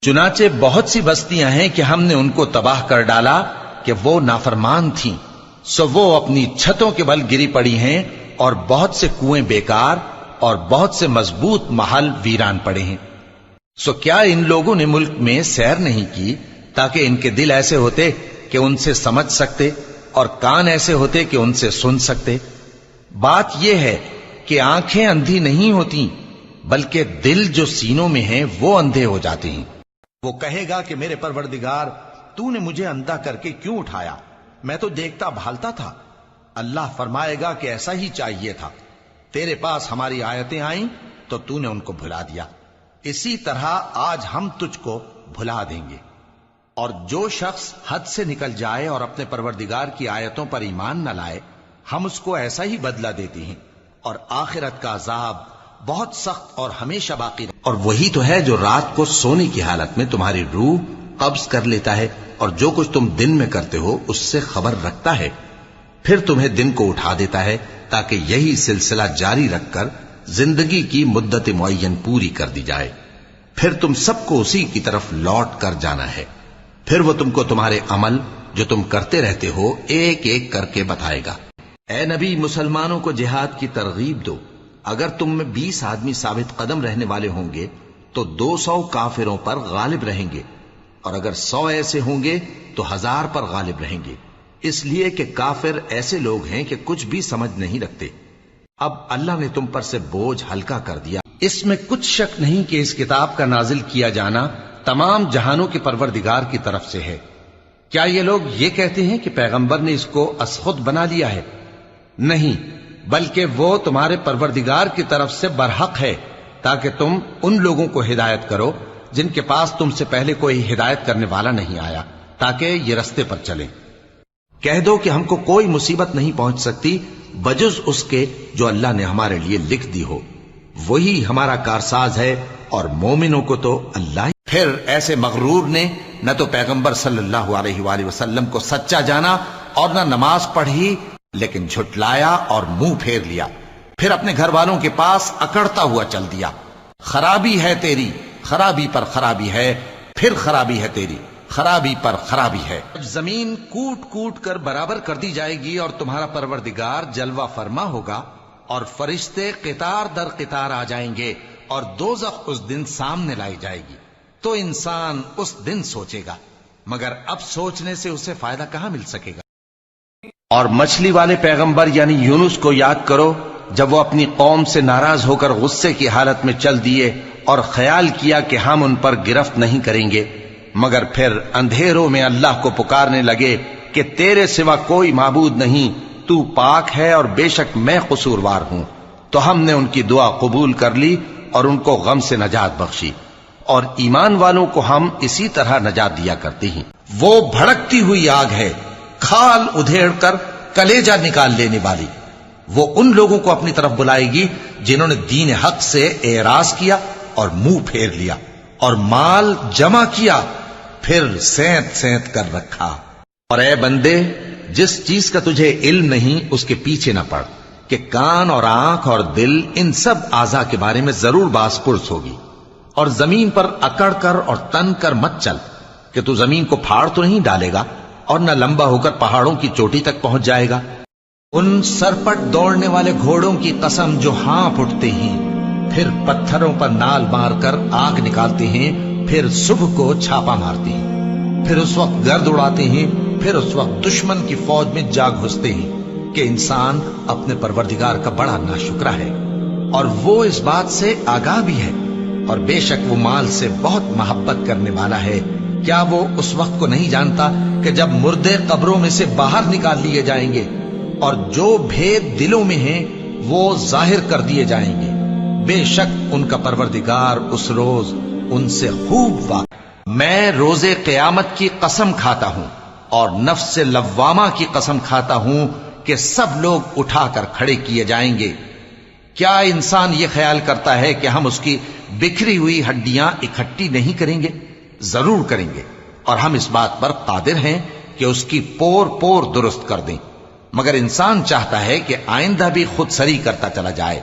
چنانچہ بہت سی بستیاں ہیں کہ ہم نے ان کو تباہ کر ڈالا کہ وہ نافرمان تھیں، سو وہ اپنی چھتوں کے بل گری پڑی ہیں، اور بہت سے کنویں بیکار اور بہت سے مضبوط محل ویران پڑے ہیں۔ سو کیا ان لوگوں نے ملک میں سیر نہیں کی تاکہ ان کے دل ایسے ہوتے کہ ان سے سمجھ سکتے اور کان ایسے ہوتے کہ ان سے سن سکتے؟ بات یہ ہے کہ آنکھیں اندھی نہیں ہوتی، بلکہ دل جو سینوں میں ہیں وہ اندھے ہو جاتے ہیں۔ وہ کہے گا کہ میرے پروردگار، تو نے مجھے اندھا کر کے کیوں اٹھایا؟ میں تو دیکھتا بھالتا تھا۔ اللہ فرمائے گا کہ ایسا ہی چاہیے تھا، تیرے پاس ہماری آیتیں آئیں تو تو نے ان کو بھلا دیا، اسی طرح آج ہم تجھ کو بھلا دیں گے۔ اور جو شخص حد سے نکل جائے اور اپنے پروردگار کی آیتوں پر ایمان نہ لائے، ہم اس کو ایسا ہی بدلہ دیتے ہیں، اور آخرت کا عذاب بہت سخت اور ہمیشہ باقی رہے۔ اور وہی تو ہے جو رات کو سونے کی حالت میں تمہاری روح قبض کر لیتا ہے، اور جو کچھ تم دن میں کرتے ہو اس سے خبر رکھتا ہے، پھر تمہیں دن کو اٹھا دیتا ہے تاکہ یہی سلسلہ جاری رکھ کر زندگی کی مدت معین پوری کر دی جائے۔ پھر تم سب کو اسی کی طرف لوٹ کر جانا ہے، پھر وہ تم کو تمہارے عمل جو تم کرتے رہتے ہو ایک ایک کر کے بتائے گا۔ اے نبی، مسلمانوں کو جہاد کی ترغیب دو۔ اگر تم میں 20 آدمی ثابت قدم رہنے والے ہوں گے تو 200 کافروں پر غالب رہیں گے، اور اگر 100 ایسے ہوں گے تو 1000 پر غالب رہیں گے، اس لیے کہ کافر ایسے لوگ ہیں کہ کچھ بھی سمجھ نہیں رکھتے۔ اب اللہ نے تم پر سے بوجھ ہلکا کر دیا۔ اس میں کچھ شک نہیں کہ اس کتاب کا نازل کیا جانا تمام جہانوں کے پروردگار کی طرف سے ہے۔ کیا یہ لوگ یہ کہتے ہیں کہ پیغمبر نے اس کو از خود بنا لیا ہے؟ نہیں، بلکہ وہ تمہارے پروردگار کی طرف سے برحق ہے، تاکہ تم ان لوگوں کو ہدایت کرو جن کے پاس تم سے پہلے کوئی ہدایت کرنے والا نہیں آیا، تاکہ یہ رستے پر چلیں۔ کہہ دو کہ ہم کو کوئی مصیبت نہیں پہنچ سکتی بجز اس کے جو اللہ نے ہمارے لیے لکھ دی ہو، وہی ہمارا کارساز ہے، اور مومنوں کو تو اللہ ہی۔ پھر ایسے مغرور نے نہ تو پیغمبر صلی اللہ علیہ وآلہ وسلم کو سچا جانا اور نہ نماز پڑھی، لیکن جھٹلایا اور منہ پھیر لیا، پھر اپنے گھر والوں کے پاس اکڑتا ہوا چل دیا۔ خرابی ہے تیری، خرابی پر خرابی ہے، پھر خرابی ہے تیری، خرابی پر خرابی ہے۔ جب زمین کوٹ کوٹ کر برابر کر دی جائے گی اور تمہارا پروردگار جلوہ فرما ہوگا، اور فرشتے قطار در قطار آ جائیں گے، اور دوزخ اس دن سامنے لائی جائے گی، تو انسان اس دن سوچے گا، مگر اب سوچنے سے اسے فائدہ کہاں مل سکے گا۔ اور مچھلی والے پیغمبر یعنی یونس کو یاد کرو، جب وہ اپنی قوم سے ناراض ہو کر غصے کی حالت میں چل دیے اور خیال کیا کہ ہم ان پر گرفت نہیں کریں گے، مگر پھر اندھیروں میں اللہ کو پکارنے لگے کہ تیرے سوا کوئی معبود نہیں، تو پاک ہے اور بے شک میں قصوروار ہوں، تو ہم نے ان کی دعا قبول کر لی اور ان کو غم سے نجات بخشی، اور ایمان والوں کو ہم اسی طرح نجات دیا کرتے ہیں۔ وہ بھڑکتی ہوئی آگ ہے، کھال ادھیڑ کر کلیجہ نکال لینے والی۔ وہ ان لوگوں کو اپنی طرف بلائے گی جنہوں نے دین حق سے اعراض کیا اور منہ پھیر لیا، اور مال جمع کیا پھر سینت سینت کر رکھا۔ اور اے بندے، جس چیز کا تجھے علم نہیں اس کے پیچھے نہ پڑ، کہ کان اور آنکھ اور دل ان سب اعضاء کے بارے میں ضرور باز پرس ہوگی۔ اور زمین پر اکڑ کر اور تن کر مت چل، کہ تو زمین کو پھاڑ تو نہیں ڈالے گا، اور نہ لمبا ہو کر پہاڑوں کی چوٹی تک پہنچ جائے گا۔ ان سرپٹ دوڑنے والے گھوڑوں کی قسم جو ہانپ اٹھتے ہیں، پھر پتھروں پر نال مار کر آگ نکالتے ہیں، پھر صبح کو چھاپا مارتے ہیں، پھر اس وقت گرد اڑاتے ہیں، پھر اس وقت دشمن کی فوج میں جا گھستے ہیں، کہ انسان اپنے پروردگار کا بڑا ناشکرا ہے، اور وہ اس بات سے آگاہ بھی ہے، اور بے شک وہ مال سے بہت محبت کرنے والا ہے۔ کیا وہ اس وقت کو نہیں جانتا کہ جب مردے قبروں میں سے باہر نکال لیے جائیں گے اور جو بھید دلوں میں ہیں وہ ظاہر کر دیے جائیں گے، بے شک ان کا پروردگار اس روز ان سے خوب واقف۔ میں روز قیامت کی قسم کھاتا ہوں اور نفس لوامہ کی قسم کھاتا ہوں کہ سب لوگ اٹھا کر کھڑے کیے جائیں گے۔ کیا انسان یہ خیال کرتا ہے کہ ہم اس کی بکھری ہوئی ہڈیاں اکٹھی نہیں کریں گے؟ ضرور کریں گے، اور ہم اس بات پر قادر ہیں کہ اس کی پور پور درست کر دیں، مگر انسان چاہتا ہے کہ آئندہ بھی خود سری کرتا چلا جائے۔